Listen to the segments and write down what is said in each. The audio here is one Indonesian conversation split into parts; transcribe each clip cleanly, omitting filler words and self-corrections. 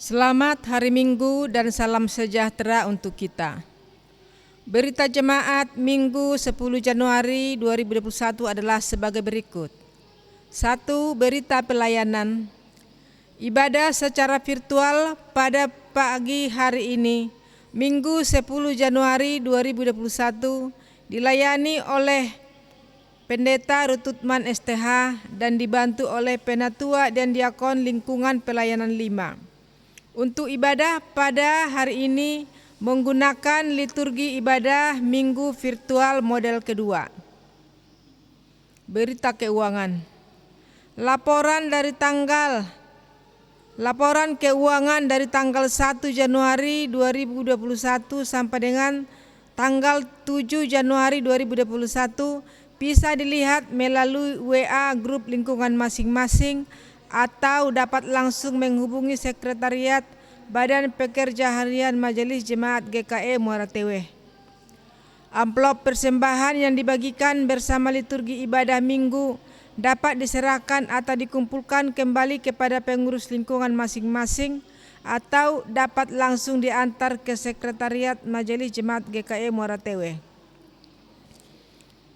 Selamat hari Minggu dan salam sejahtera untuk kita. Berita jemaat Minggu 10 Januari 2021 adalah sebagai berikut. 1. Berita pelayanan. Ibadah secara virtual pada pagi hari ini, Minggu 10 Januari 2021, dilayani oleh Pendeta Rututman STH dan dibantu oleh Penatua dan Diakon Lingkungan Pelayanan 5. Untuk ibadah pada hari ini menggunakan liturgi ibadah Minggu virtual model kedua. Berita keuangan. Laporan keuangan dari tanggal 1 Januari 2021 sampai dengan tanggal 7 Januari 2021 bisa dilihat melalui WA grup lingkungan masing-masing atau dapat langsung menghubungi Sekretariat Badan Pekerja Harian Majelis Jemaat GKE Muara Teweh. Amplop persembahan yang dibagikan bersama liturgi ibadah Minggu dapat diserahkan atau dikumpulkan kembali kepada pengurus lingkungan masing-masing atau dapat langsung diantar ke Sekretariat Majelis Jemaat GKE Muara Teweh.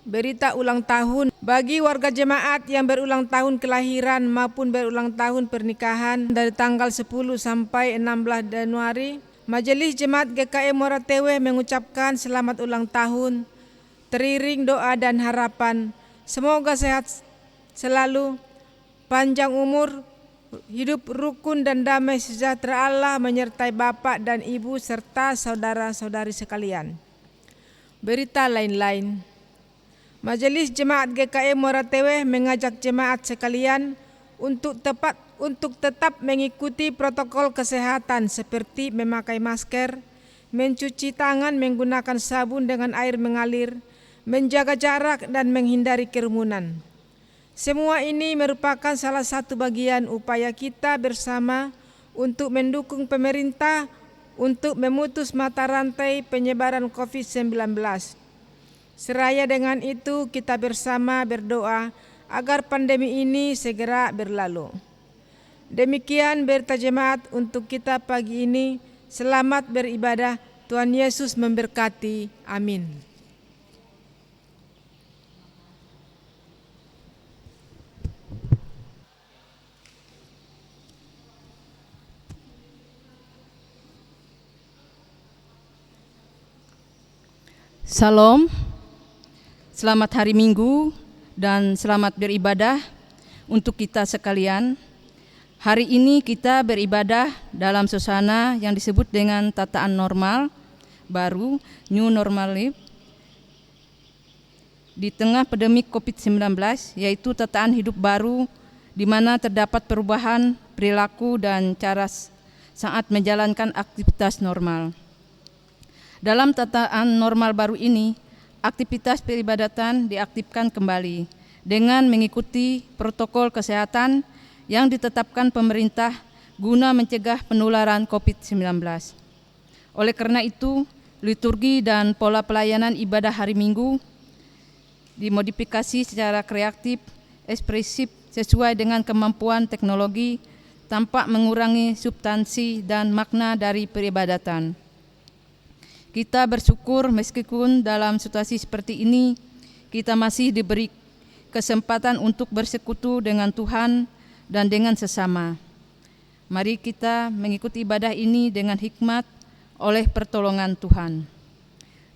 Berita ulang tahun. Bagi warga jemaat yang berulang tahun kelahiran maupun berulang tahun pernikahan dari tanggal 10 sampai 16 Januari, Majelis Jemaat GKE Muara Teweh mengucapkan selamat ulang tahun, teriring doa dan harapan. Semoga sehat selalu, panjang umur, hidup rukun dan damai sejahtera Allah menyertai Bapak dan Ibu serta saudara-saudari sekalian. Berita lain-lain. Majelis Jemaat GKE Muara Teweh mengajak jemaat sekalian untuk tetap mengikuti protokol kesehatan seperti memakai masker, mencuci tangan menggunakan sabun dengan air mengalir, menjaga jarak dan menghindari kerumunan. Semua ini merupakan salah satu bagian upaya kita bersama untuk mendukung pemerintah untuk memutus mata rantai penyebaran COVID-19. Seraya dengan itu, kita bersama berdoa agar pandemi ini segera berlalu. Demikian berita jemaat untuk kita pagi ini. Selamat beribadah. Tuhan Yesus memberkati. Amin. Salam. Selamat hari Minggu dan selamat beribadah untuk kita sekalian. Hari ini kita beribadah dalam suasana yang disebut dengan tataan normal baru, New Normal Life, di tengah pandemi COVID-19, yaitu tataan hidup baru di mana terdapat perubahan perilaku dan cara saat menjalankan aktivitas normal. Dalam tataan normal baru ini, aktivitas peribadatan diaktifkan kembali dengan mengikuti protokol kesehatan yang ditetapkan pemerintah guna mencegah penularan COVID-19. Oleh karena itu, liturgi dan pola pelayanan ibadah hari Minggu dimodifikasi secara kreatif, ekspresif sesuai dengan kemampuan teknologi tanpa mengurangi substansi dan makna dari peribadatan. Kita bersyukur meskipun dalam situasi seperti ini, kita masih diberi kesempatan untuk bersekutu dengan Tuhan dan dengan sesama. Mari kita mengikuti ibadah ini dengan hikmat oleh pertolongan Tuhan.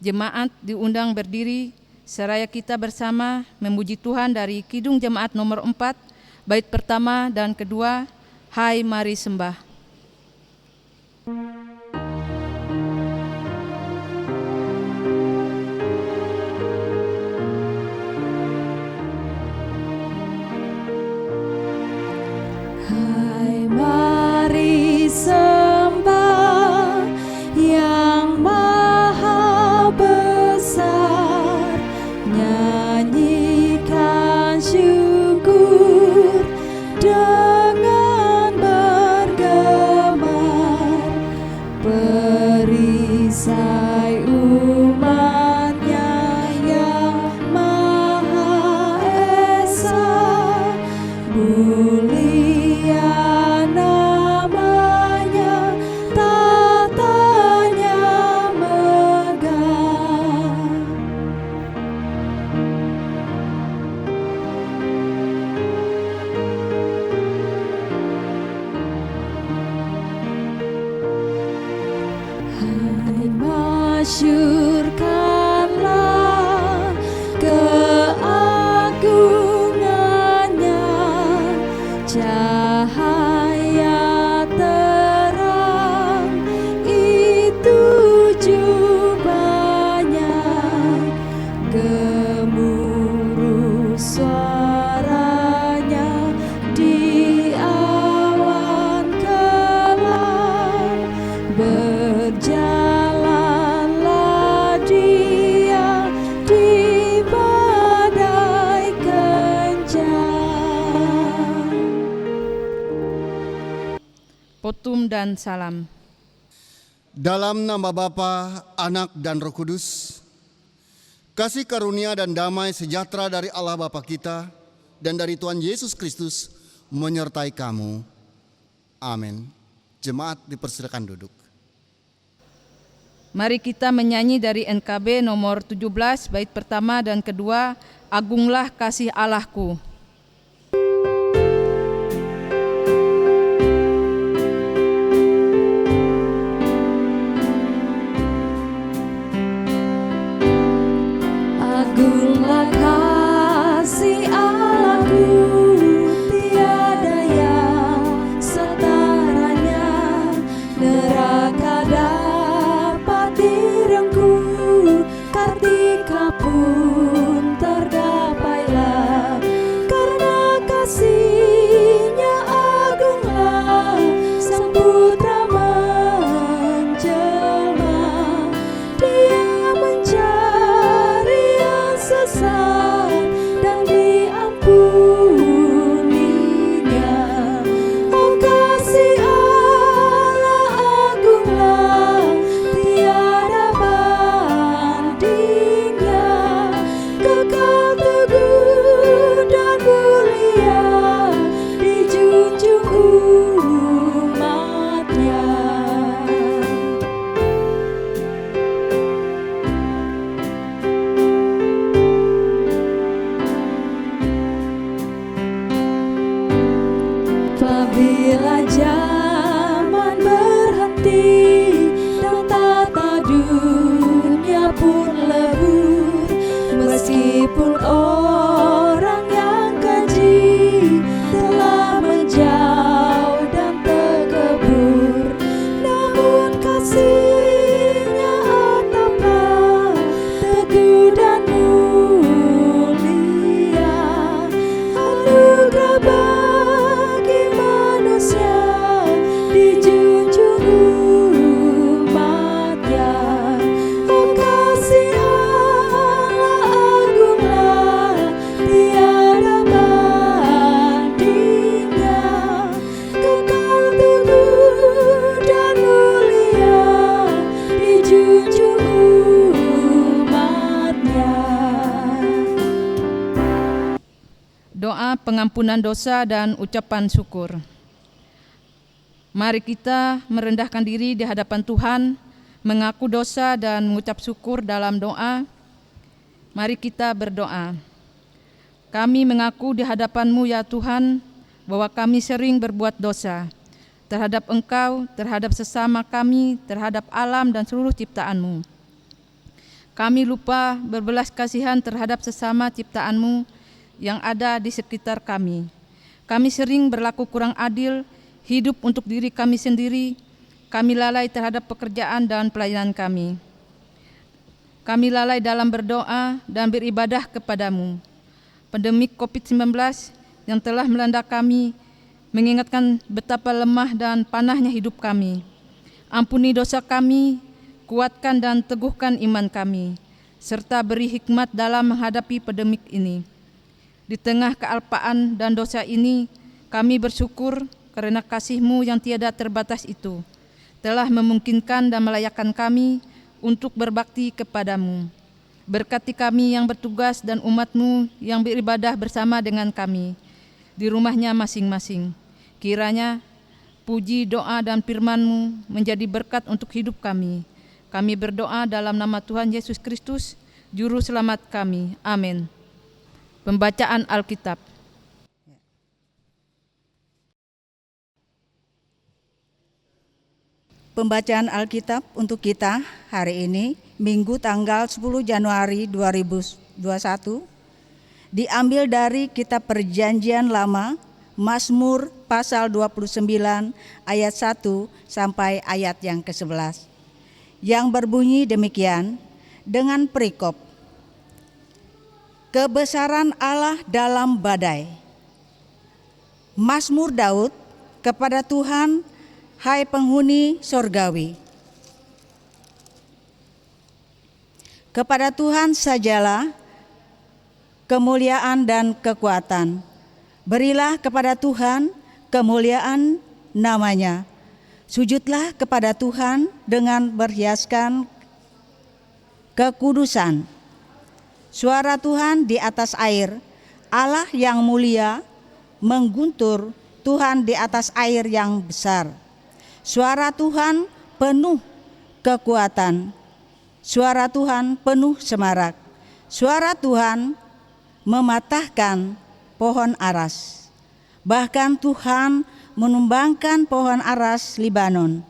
Jemaat diundang berdiri, seraya kita bersama memuji Tuhan dari Kidung Jemaat nomor 4, bait pertama dan kedua, Hai Mari Sembah. Hai mari sembah yang maha besar, nyanyikan syukur dengan bergemar, Shalom dan salam. Dalam nama Bapa, Anak, dan Roh Kudus, kasih karunia dan damai sejahtera dari Allah Bapa kita dan dari Tuhan Yesus Kristus menyertai kamu. Amin. Jemaat dipersilakan duduk. Mari kita menyanyi dari NKB nomor 17, bait pertama dan kedua, Agunglah Kasih Allahku. Agunglah kasih Allahku, tiada yang setaranya. Neraka dapat direngkuh, kartika pun tergapailah. Karena kasih-Nya agunglah, Sang Putra menjelma. Dia mencari yang sesat dan diampuninya. Oh kasih Allah agunglah, tiada bandingnya. Kekal teguh dan mulia, dijunjung umat-Nya. Apabila zaman berhenti dan tata dunia pun lebur, meskipun orang yang keji telah menjauh dan terkubur, namun kasih-Nya ataplah teguh dan mulia. Anugerah bagi manusia, dijunjung umat-Nya. Oh kasih Allah agunglah, tiada bandingnya. Kekal teguh dan mulia, dijunjung umat-Nya. Doa pengampunan dosa dan ucapan syukur. Mari kita merendahkan diri di hadapan Tuhan, mengaku dosa dan mengucap syukur dalam doa. Mari kita berdoa. Kami mengaku di hadapan-Mu ya Tuhan, bahwa kami sering berbuat dosa terhadap Engkau, terhadap sesama kami, terhadap alam dan seluruh ciptaan-Mu. Kami lupa berbelas kasihan terhadap sesama ciptaan-Mu yang ada di sekitar kami. Kami sering berlaku kurang adil, hidup untuk diri kami sendiri. Kami lalai terhadap pekerjaan dan pelayanan kami. Kami lalai dalam berdoa dan beribadah kepadamu. Pandemik COVID-19 yang telah melanda kami mengingatkan betapa lemah dan panahnya hidup kami. Ampuni dosa kami, kuatkan dan teguhkan iman kami, serta beri hikmat dalam menghadapi pandemik ini. Di tengah kealpaan dan dosa ini, kami bersyukur karena kasih-Mu yang tiada terbatas itu telah memungkinkan dan melayakkan kami untuk berbakti kepadamu. Berkati kami yang bertugas dan umat-Mu yang beribadah bersama dengan kami di rumahnya masing-masing. Kiranya puji, doa, dan firman-Mu menjadi berkat untuk hidup kami. Kami berdoa dalam nama Tuhan Yesus Kristus, Juru Selamat kami. Amin. Pembacaan Alkitab. Pembacaan Alkitab untuk kita hari ini, Minggu tanggal 10 Januari 2021, diambil dari Kitab Perjanjian Lama, Mazmur pasal 29 ayat 1 sampai ayat yang ke-11, yang berbunyi demikian dengan perikop. Kebesaran Allah dalam badai. Mazmur Daud kepada Tuhan, hai penghuni sorgawi. Kepada Tuhan sajalah kemuliaan dan kekuatan. Berilah kepada Tuhan kemuliaan namanya. Sujudlah kepada Tuhan dengan berhiaskan kekudusan. Suara Tuhan di atas air, Allah yang mulia mengguntur, Tuhan di atas air yang besar. Suara Tuhan penuh kekuatan, suara Tuhan penuh semarak. Suara Tuhan mematahkan pohon aras. Bahkan Tuhan menumbangkan pohon aras Libanon.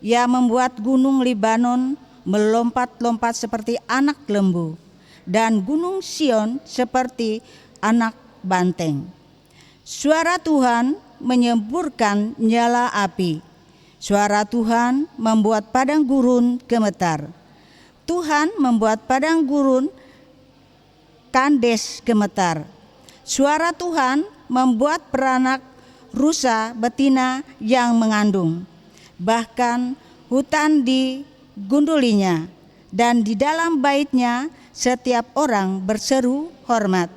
Ia membuat gunung Libanon melompat-lompat seperti anak lembu, dan gunung Sion seperti anak banteng. Suara Tuhan menyemburkan nyala api. Suara Tuhan membuat padang gurun gemetar. Tuhan membuat padang gurun Kandes gemetar. Suara Tuhan membuat beranak rusa betina yang mengandung. Bahkan hutan digundulinya, dan di dalam baitnya setiap orang berseru hormat.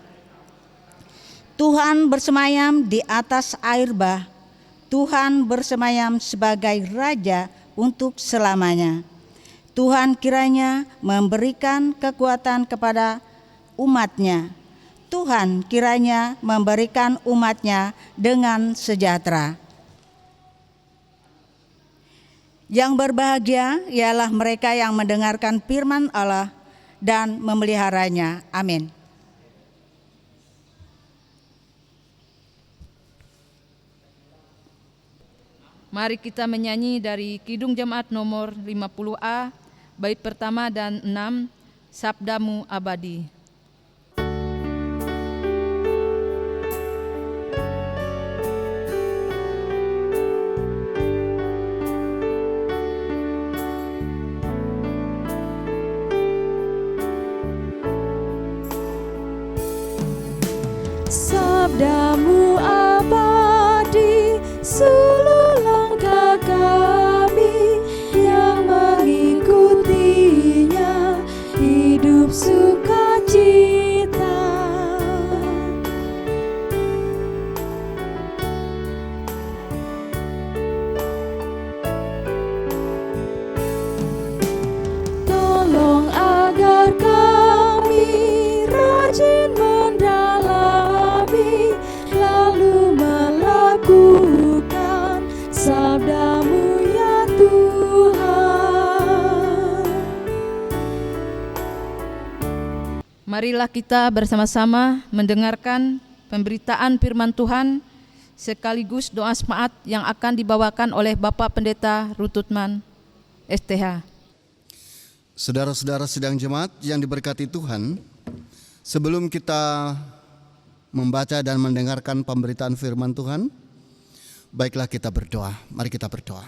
Tuhan bersemayam di atas air bah. Tuhan bersemayam sebagai Raja untuk selamanya. Tuhan kiranya memberikan kekuatan kepada umatnya. Tuhan kiranya memberikan umatnya dengan sejahtera. Yang berbahagia ialah mereka yang mendengarkan firman Allah dan memeliharanya. Amin. Mari kita menyanyi dari Kidung Jemaat nomor 50A, bait pertama dan 6, Sabdamu Abadi. Sabdamu abadi, seluruh langkah kami yang mengikutinya hidup sukacita. Tolong agar kami rajin mendalami, lalu melakukan sabdamu ya Tuhan. Marilah kita bersama-sama mendengarkan pemberitaan firman Tuhan sekaligus doa semaat yang akan dibawakan oleh Bapak Pendeta Rututman, STH. Saudara-saudara sidang jemaat yang diberkati Tuhan, sebelum kita membaca dan mendengarkan pemberitaan firman Tuhan, baiklah kita berdoa. Mari kita berdoa.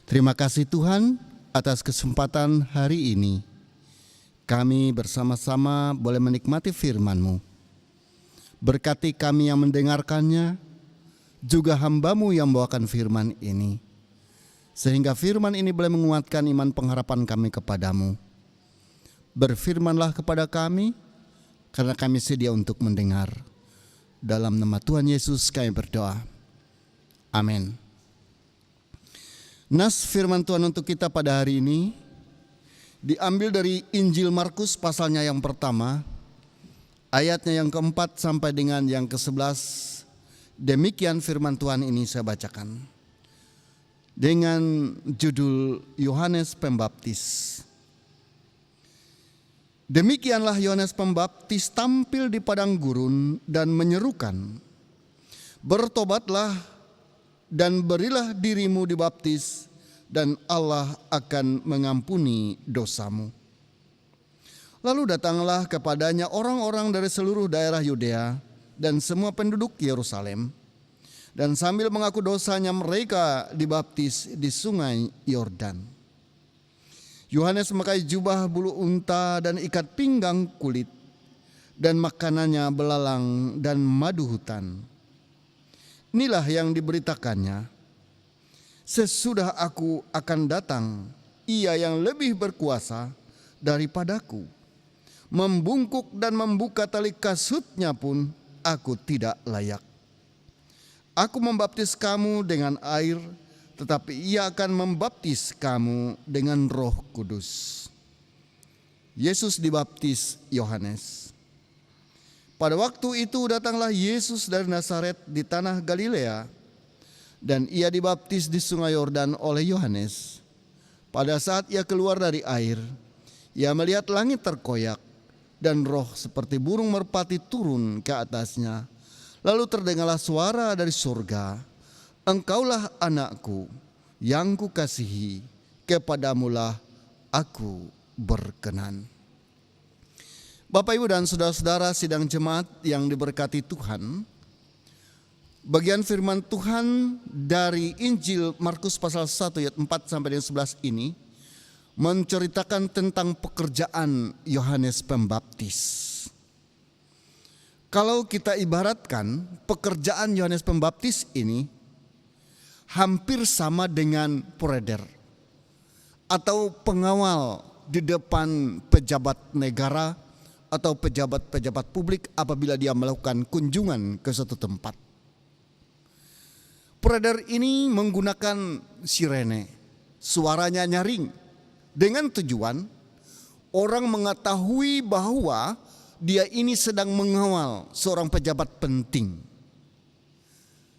Terima kasih Tuhan atas kesempatan hari ini. Kami bersama-sama boleh menikmati firman-Mu. Berkati kami yang mendengarkannya, juga hamba-Mu yang membawakan firman ini. Sehingga firman ini boleh menguatkan iman pengharapan kami kepadamu. Berfirmanlah kepada kami, karena kami sedia untuk mendengar. Dalam nama Tuhan Yesus kami berdoa. Amin. Nas firman Tuhan untuk kita pada hari ini diambil dari Injil Markus pasalnya yang pertama, ayatnya yang keempat sampai dengan yang ke-11. Demikian firman Tuhan ini saya bacakan. Dengan judul Yohanes Pembaptis. Demikianlah Yohanes Pembaptis tampil di padang gurun dan menyerukan, bertobatlah dan berilah dirimu dibaptis, dan Allah akan mengampuni dosamu. Lalu datanglah kepadanya orang-orang dari seluruh daerah Yudea dan semua penduduk Yerusalem, dan sambil mengaku dosanya mereka dibaptis di sungai Yordan. Yohanes memakai jubah bulu unta dan ikat pinggang kulit, dan makanannya belalang dan madu hutan. Inilah yang diberitakannya, sesudah aku akan datang, ia yang lebih berkuasa daripadaku. Membungkuk dan membuka tali kasutnya pun aku tidak layak. Aku membaptis kamu dengan air, tetapi ia akan membaptis kamu dengan Roh Kudus. Yesus dibaptis Yohanes. Pada waktu itu datanglah Yesus dari Nazaret di tanah Galilea, dan ia dibaptis di sungai Yordan oleh Yohanes. Pada saat ia keluar dari air, ia melihat langit terkoyak dan roh seperti burung merpati turun ke atasnya. Lalu terdengarlah suara dari surga, "Engkaulah anakku yang kukasihi, kepadamulah aku berkenan." Bapak, Ibu, dan saudara-saudara sidang jemaat yang diberkati Tuhan, bagian firman Tuhan dari Injil Markus pasal 1 ayat 4 sampai dengan 11 ini menceritakan tentang pekerjaan Yohanes Pembaptis. Kalau kita ibaratkan pekerjaan Yohanes Pembaptis ini hampir sama dengan pureder atau pengawal di depan pejabat negara atau pejabat-pejabat publik apabila dia melakukan kunjungan ke suatu tempat. Pureder ini menggunakan sirene, suaranya nyaring, dengan tujuan orang mengetahui bahwa dia ini sedang mengawal seorang pejabat penting.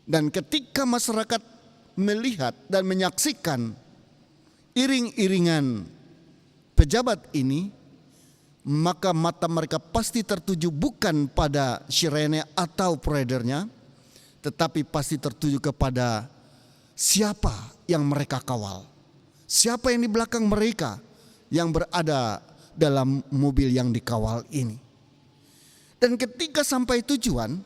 Dan ketika masyarakat melihat dan menyaksikan iring-iringan pejabat ini, maka mata mereka pasti tertuju bukan pada sirene atau puredernya, tetapi pasti tertuju kepada siapa yang mereka kawal, siapa yang di belakang mereka yang berada dalam mobil yang dikawal ini. Dan ketika sampai tujuan,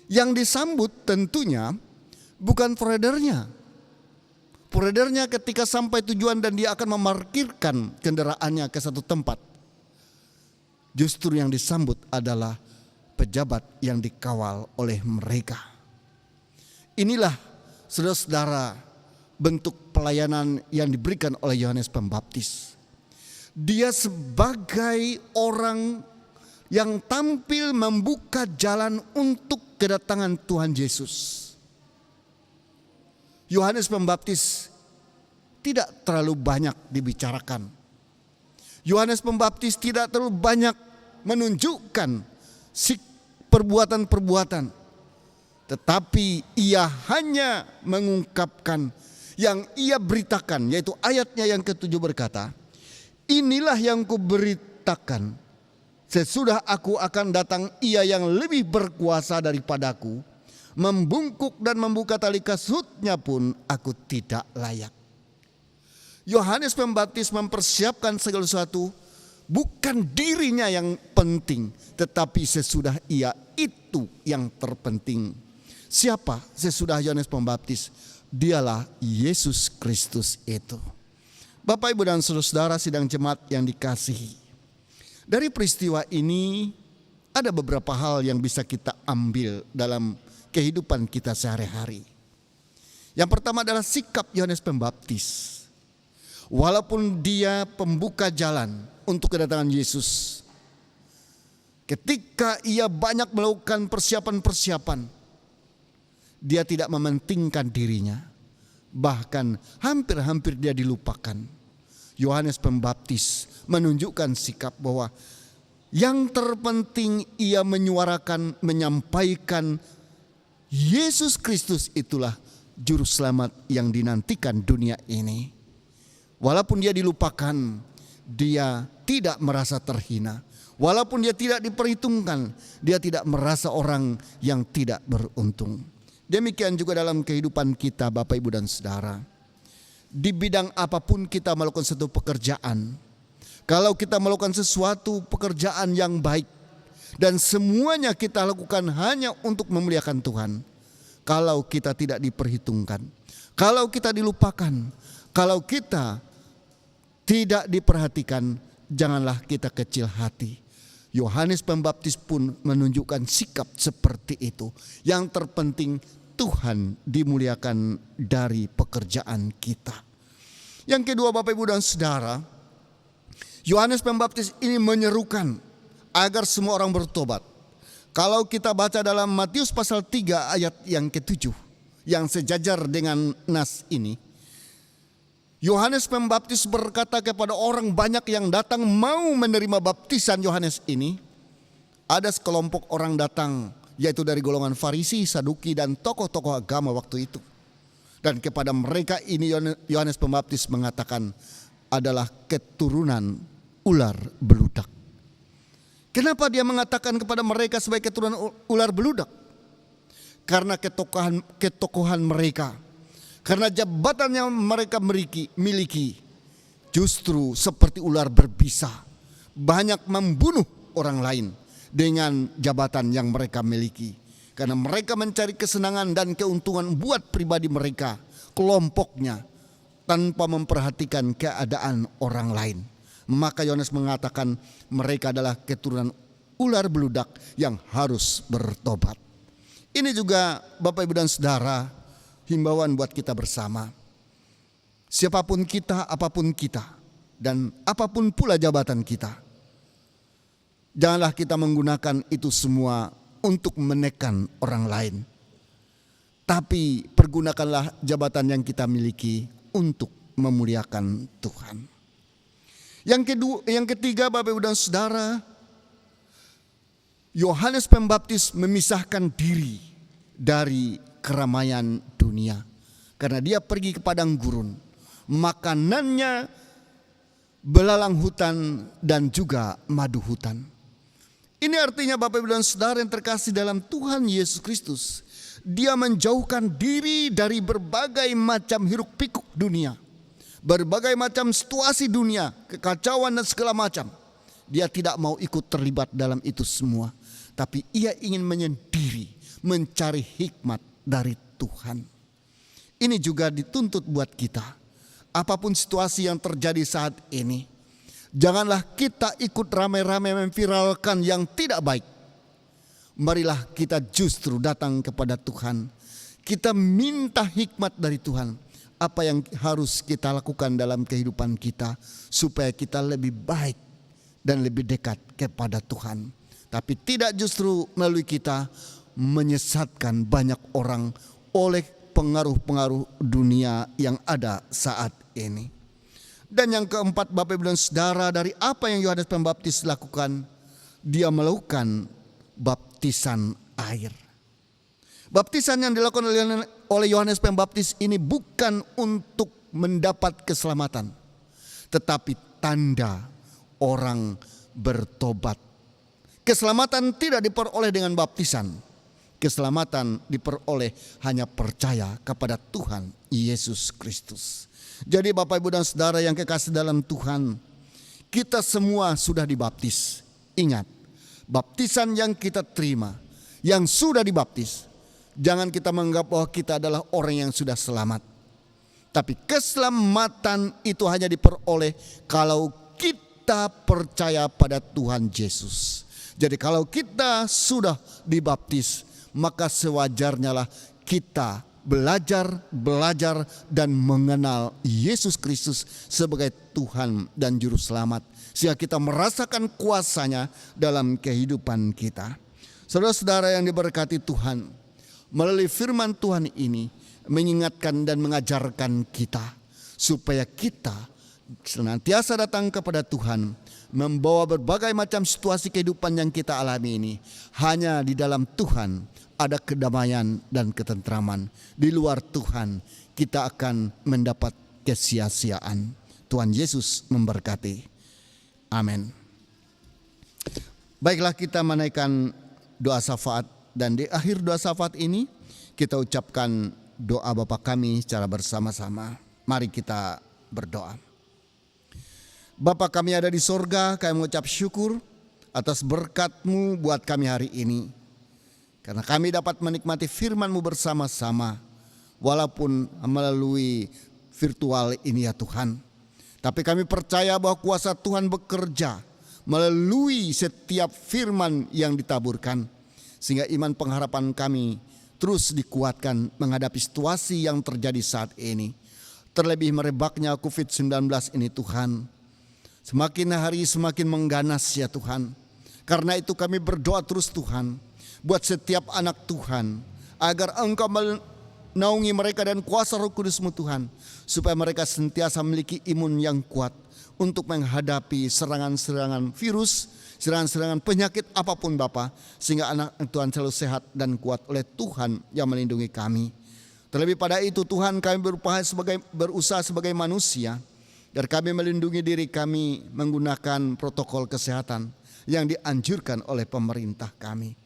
yang disambut tentunya bukan puredernya. Puredernya ketika sampai tujuan dan dia akan memarkirkan kendaraannya ke satu tempat, justru yang disambut adalah pejabat yang dikawal oleh mereka. Inilah, saudara-saudara, bentuk pelayanan yang diberikan oleh Yohanes Pembaptis. Dia sebagai orang yang tampil membuka jalan untuk kedatangan Tuhan Yesus. Yohanes Pembaptis tidak terlalu banyak dibicarakan. Yohanes Pembaptis tidak terlalu banyak menunjukkan perbuatan-perbuatan, tetapi ia hanya mengungkapkan yang ia beritakan, yaitu ayatnya yang ke-7 berkata, "Inilah yang kuberitakan, sesudah aku akan datang ia yang lebih berkuasa daripadaku, membungkuk dan membuka tali kasutnya pun aku tidak layak." Yohanes Pembaptis mempersiapkan segala sesuatu, bukan dirinya yang penting, tetapi sesudah ia itu yang terpenting. Siapa sesudah Yohanes Pembaptis? Dialah Yesus Kristus itu. Bapak, Ibu, dan saudara-saudara sidang jemaat yang dikasihi, dari peristiwa ini ada beberapa hal yang bisa kita ambil dalam kehidupan kita sehari-hari. Yang pertama adalah sikap Yohanes Pembaptis. Walaupun dia pembuka jalan untuk kedatangan Yesus, ketika ia banyak melakukan persiapan-persiapan, dia tidak mementingkan dirinya. Bahkan hampir-hampir dia dilupakan. Yohanes Pembaptis menunjukkan sikap bahwa yang terpenting ia menyuarakan, menyampaikan Yesus Kristus itulah juru selamat yang dinantikan dunia ini. Walaupun dia dilupakan, dia tidak merasa terhina. Walaupun dia tidak diperhitungkan, dia tidak merasa orang yang tidak beruntung. Demikian juga dalam kehidupan kita, Bapak, Ibu, dan saudara. Di bidang apapun kita melakukan satu pekerjaan, kalau kita melakukan sesuatu pekerjaan yang baik dan semuanya kita lakukan hanya untuk memuliakan Tuhan, kalau kita tidak diperhitungkan, kalau kita dilupakan, kalau kita tidak diperhatikan, janganlah kita kecil hati. Yohanes Pembaptis pun menunjukkan sikap seperti itu. Yang terpenting Tuhan dimuliakan dari pekerjaan kita. Yang kedua, Bapak, Ibu, dan saudara, Yohanes Pembaptis ini menyerukan agar semua orang bertobat. Kalau kita baca dalam Matius pasal 3 ayat yang ke-7, yang sejajar dengan nas ini. Yohanes Pembaptis berkata kepada orang banyak yang datang mau menerima baptisan Yohanes ini. Ada sekelompok orang datang, yaitu dari golongan Farisi, Saduki, dan tokoh-tokoh agama waktu itu. Dan kepada mereka ini Yohanes Pembaptis mengatakan adalah keturunan ular beludak. Kenapa dia mengatakan kepada mereka sebagai keturunan ular beludak? Karena ketokohan mereka, karena jabatan yang mereka miliki justru seperti ular berbisa, banyak membunuh orang lain dengan jabatan yang mereka miliki. Karena mereka mencari kesenangan dan keuntungan buat pribadi mereka, kelompoknya, tanpa memperhatikan keadaan orang lain. Maka Yohanes mengatakan mereka adalah keturunan ular beludak yang harus bertobat. Ini juga Bapak Ibu dan Saudara, himbauan buat kita bersama. Siapapun kita, apapun kita, dan apapun pula jabatan kita, janganlah kita menggunakan itu semua untuk menekan orang lain. Tapi pergunakanlah jabatan yang kita miliki untuk memuliakan Tuhan. Yang ketiga Bapak Ibu dan Saudara, Yohanes Pembaptis memisahkan diri dari keramaian dunia. Karena dia pergi ke padang gurun. Makanannya belalang hutan dan juga madu hutan. Ini artinya Bapak Ibu dan Saudara yang terkasih dalam Tuhan Yesus Kristus. Dia menjauhkan diri dari berbagai macam hiruk pikuk dunia. Berbagai macam situasi dunia, kekacauan dan segala macam. Dia tidak mau ikut terlibat dalam itu semua. Tapi ia ingin menyendiri, mencari hikmat dari Tuhan. Ini juga dituntut buat kita. Apapun situasi yang terjadi saat ini, janganlah kita ikut ramai-ramai memviralkan yang tidak baik. Marilah kita justru datang kepada Tuhan. Kita minta hikmat dari Tuhan. Apa yang harus kita lakukan dalam kehidupan kita supaya kita lebih baik dan lebih dekat kepada Tuhan. Tapi tidak justru melalui kita menyesatkan banyak orang oleh pengaruh-pengaruh dunia yang ada saat ini. Dan yang keempat Bapak Ibu dan Saudara, dari apa yang Yohanes Pembaptis lakukan, dia melakukan baptisan air. Baptisan yang dilakukan oleh Yohanes Pembaptis ini bukan untuk mendapat keselamatan, tetapi tanda orang bertobat. Keselamatan tidak diperoleh dengan baptisan. Keselamatan diperoleh hanya percaya kepada Tuhan Yesus Kristus. Jadi Bapak Ibu dan Saudara yang kekasih dalam Tuhan, kita semua sudah dibaptis. Ingat, baptisan yang kita terima, yang sudah dibaptis, jangan kita menganggap bahwa kita adalah orang yang sudah selamat. Tapi keselamatan itu hanya diperoleh kalau kita percaya pada Tuhan Yesus. Jadi kalau kita sudah dibaptis, maka sewajarnya lah kita belajar dan mengenal Yesus Kristus sebagai Tuhan dan Juru Selamat. Sehingga kita merasakan kuasanya dalam kehidupan kita. Saudara-saudara yang diberkati Tuhan, melalui firman Tuhan ini mengingatkan dan mengajarkan kita supaya kita senantiasa datang kepada Tuhan, membawa berbagai macam situasi kehidupan yang kita alami ini. Hanya di dalam Tuhan ada kedamaian dan ketentraman. Di luar Tuhan kita akan mendapat kesia-siaan. Tuhan Yesus memberkati. Amin. Baiklah, kita menaikkan doa syafaat. Dan di akhir doa syafaat ini kita ucapkan doa Bapa kami secara bersama-sama. Mari kita berdoa. Bapa kami ada di sorga, kami mengucap syukur atas berkat-Mu buat kami hari ini. Karena kami dapat menikmati firman-Mu bersama-sama, walaupun melalui virtual ini ya Tuhan. Tapi kami percaya bahwa kuasa Tuhan bekerja melalui setiap firman yang ditaburkan. Sehingga iman pengharapan kami terus dikuatkan menghadapi situasi yang terjadi saat ini. Terlebih merebaknya COVID-19 ini Tuhan. Semakin hari semakin mengganas ya Tuhan. Karena itu kami berdoa terus Tuhan, buat setiap anak Tuhan, agar Engkau naungi mereka dan kuasa Roh Kudus-Mu Tuhan, supaya mereka senantiasa memiliki imun yang kuat untuk menghadapi serangan-serangan virus, serangan-serangan penyakit apapun Bapa, sehingga anak Tuhan selalu sehat dan kuat oleh Tuhan yang melindungi kami. Terlebih pada itu Tuhan, kami berusaha sebagai manusia, dan kami melindungi diri kami menggunakan protokol kesehatan yang dianjurkan oleh pemerintah kami.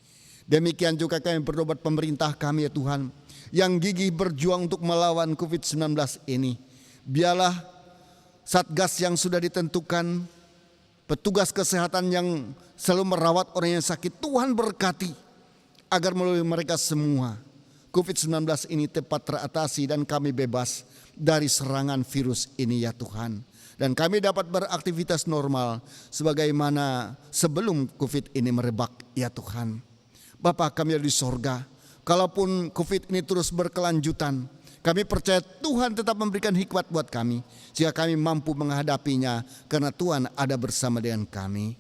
Demikian juga kami berdoa pemerintah kami ya Tuhan, yang gigih berjuang untuk melawan COVID-19 ini. Biarlah Satgas yang sudah ditentukan, petugas kesehatan yang selalu merawat orang yang sakit, Tuhan berkati agar melalui mereka semua COVID-19 ini tepat teratasi dan kami bebas dari serangan virus ini ya Tuhan. Dan kami dapat beraktivitas normal sebagaimana sebelum COVID ini merebak ya Tuhan. Bapa kami di sorga, kalaupun COVID ini terus berkelanjutan, kami percaya Tuhan tetap memberikan hikmat buat kami, sehingga kami mampu menghadapinya karena Tuhan ada bersama dengan kami.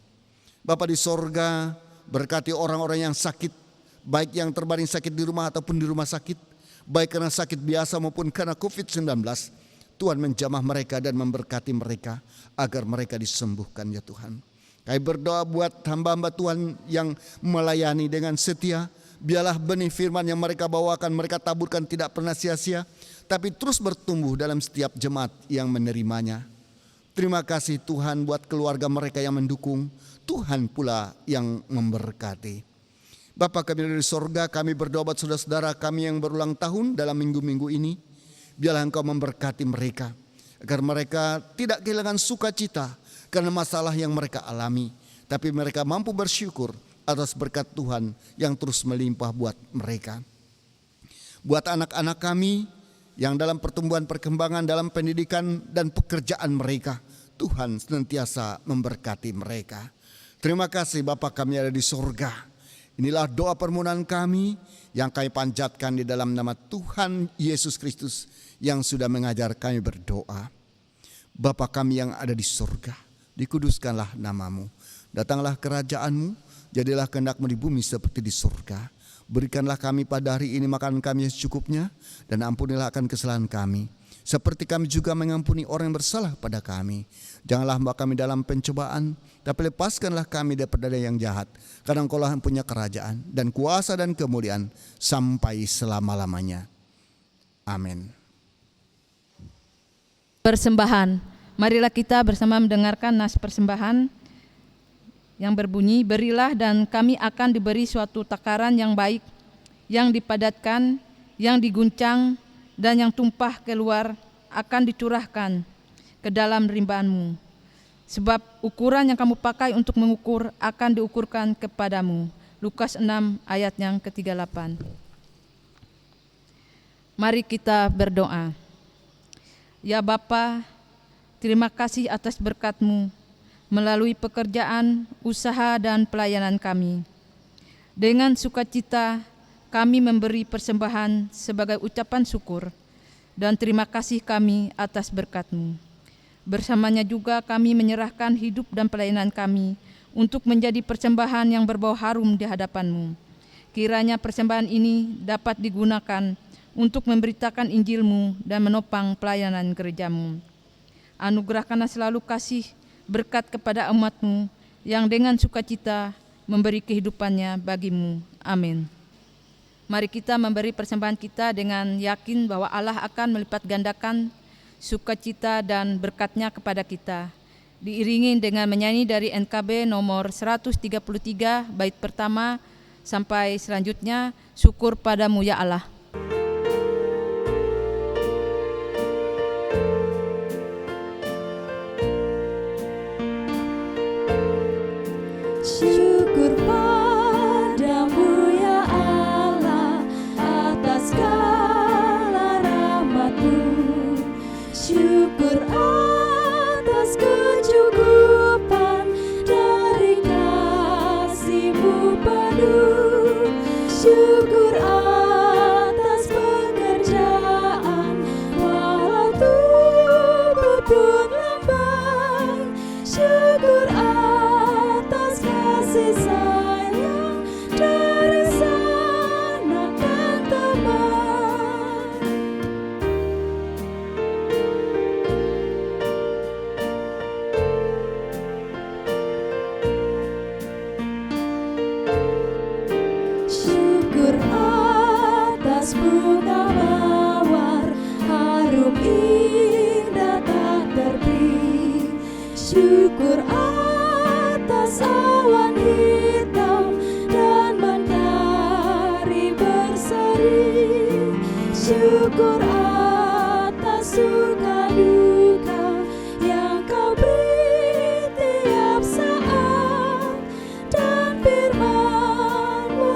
Bapa di sorga, berkati orang-orang yang sakit, baik yang terbaring sakit di rumah ataupun di rumah sakit, baik karena sakit biasa maupun karena COVID-19, Tuhan menjamah mereka dan memberkati mereka agar mereka disembuhkan ya Tuhan. Kami berdoa buat hamba-hamba Tuhan yang melayani dengan setia. Biarlah benih firman yang mereka bawakan, mereka taburkan tidak pernah sia-sia, tapi terus bertumbuh dalam setiap jemaat yang menerimanya. Terima kasih Tuhan buat keluarga mereka yang mendukung, Tuhan pula yang memberkati. Bapa kami dari sorga, kami berdoa buat saudara-saudara kami yang berulang tahun dalam minggu-minggu ini. Biarlah Engkau memberkati mereka, agar mereka tidak kehilangan sukacita karena masalah yang mereka alami, tapi mereka mampu bersyukur atas berkat Tuhan yang terus melimpah buat mereka. Buat anak-anak kami yang dalam pertumbuhan perkembangan dalam pendidikan dan pekerjaan mereka, Tuhan senantiasa memberkati mereka. Terima kasih Bapa kami ada di surga. Inilah doa permohonan kami yang kami panjatkan di dalam nama Tuhan Yesus Kristus yang sudah mengajar kami berdoa. Bapa kami yang ada di surga, dikuduskanlah namamu, datanglah kerajaan-Mu, jadilah kehendak-Mu di bumi seperti di surga. Berikanlah kami pada hari ini makanan kami yang secukupnya, dan ampunilah akan kesalahan kami, seperti kami juga mengampuni orang yang bersalah pada kami. Janganlah membawa kami dalam pencobaan, tapi lepaskanlah kami daripada yang jahat, karena Engkau lah yang punya kerajaan dan kuasa dan kemuliaan sampai selama-lamanya. Amin. Persembahan. Marilah kita bersama mendengarkan nas persembahan yang berbunyi, berilah dan kami akan diberi suatu takaran yang baik, yang dipadatkan, yang diguncang, dan yang tumpah keluar akan dicurahkan ke dalam rimbaanmu. Sebab ukuran yang kamu pakai untuk mengukur akan diukurkan kepadamu. Lukas 6 ayat yang ke-38. Mari kita berdoa. Ya Bapa, terima kasih atas berkat-Mu melalui pekerjaan, usaha, dan pelayanan kami. Dengan sukacita kami memberi persembahan sebagai ucapan syukur dan terima kasih kami atas berkat-Mu. Bersamanya juga kami menyerahkan hidup dan pelayanan kami untuk menjadi persembahan yang berbau harum di hadapan-Mu. Kiranya persembahan ini dapat digunakan untuk memberitakan Injil-Mu dan menopang pelayanan gereja-Mu. Anugerahkanlah selalu kasih berkat kepada umat-Mu yang dengan sukacita memberi kehidupannya bagi-Mu. Amin. Mari kita memberi persembahan kita dengan yakin bahwa Allah akan melipat gandakan sukacita dan berkat-Nya kepada kita. Diiringi dengan menyanyi dari NKB nomor 133 bait pertama sampai selanjutnya, syukur padamu ya Allah. Syukur padamu ya Allah atas segala rahmat-Mu. Syukur atas kecukupan dari kasih-Mu penuh. Syukur atas pekerjaan walau tubuh pun lambat. Syukur atas kasih sayang dari sanak dan teman. Syukur atas bunga mawar, harum indah tak terperi. Syukur atas awan hitam dan mentari berseri. Syukur atas suka duka yang kau beri tiap saat, dan firman-Mu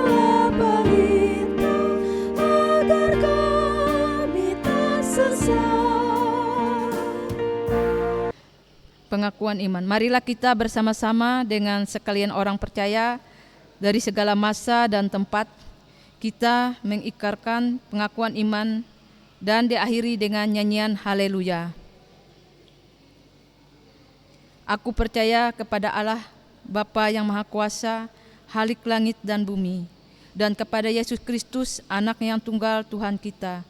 perintah agar kami tak sesat. Pengakuan iman. Marilah kita bersama-sama dengan sekalian orang percaya dari segala masa dan tempat, kita mengikrarkan pengakuan iman dan diakhiri dengan nyanyian haleluya. Aku percaya kepada Allah, Bapa yang Maha Kuasa, Khalik langit dan bumi, dan kepada Yesus Kristus, Anak yang tunggal Tuhan kita,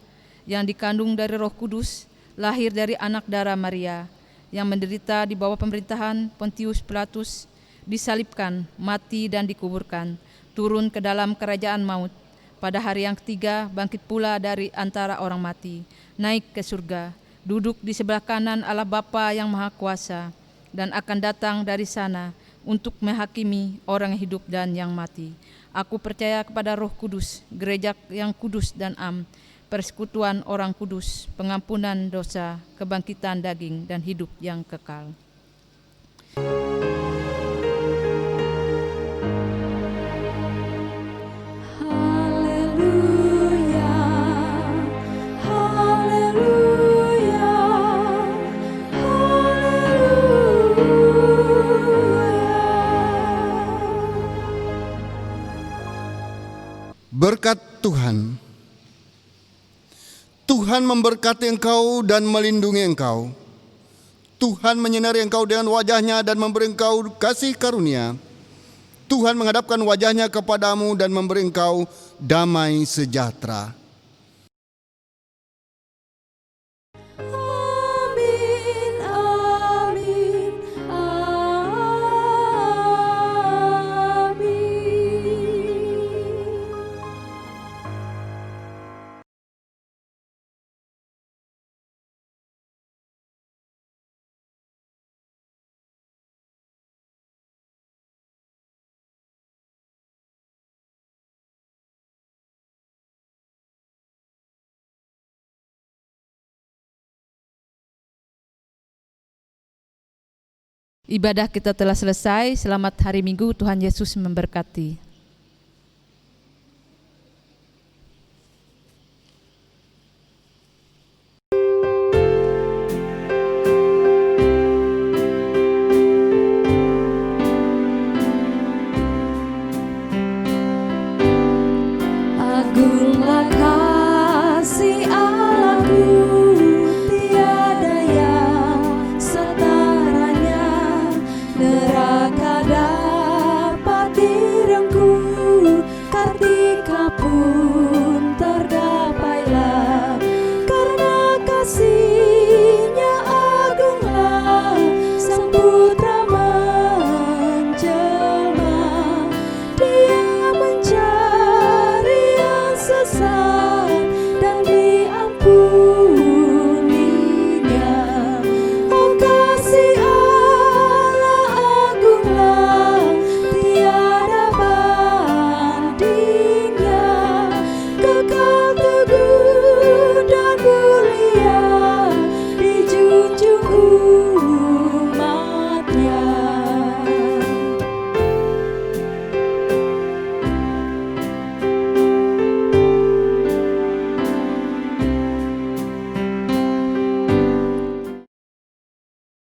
yang dikandung dari Roh Kudus, lahir dari anak darah Maria, yang menderita di bawah pemerintahan Pontius Pilatus, disalibkan, mati dan dikuburkan, turun ke dalam kerajaan maut, pada hari yang ketiga bangkit pula dari antara orang mati, naik ke surga, duduk di sebelah kanan Allah Bapa yang Maha Kuasa, dan akan datang dari sana untuk menghakimi orang yang hidup dan yang mati. Aku percaya kepada Roh Kudus, gereja yang kudus dan am, persekutuan orang kudus, pengampunan dosa, kebangkitan daging, dan hidup yang kekal. Haleluya, haleluya, haleluya. Berkat Tuhan. Tuhan memberkati engkau dan melindungi engkau. Tuhan menyinari engkau dengan wajah-Nya dan memberi engkau kasih karunia. Tuhan menghadapkan wajah-Nya kepadamu dan memberi engkau damai sejahtera. Amin, amin, amin. Ibadah kita telah selesai. Selamat hari Minggu, Tuhan Yesus memberkati. Agunglah Kau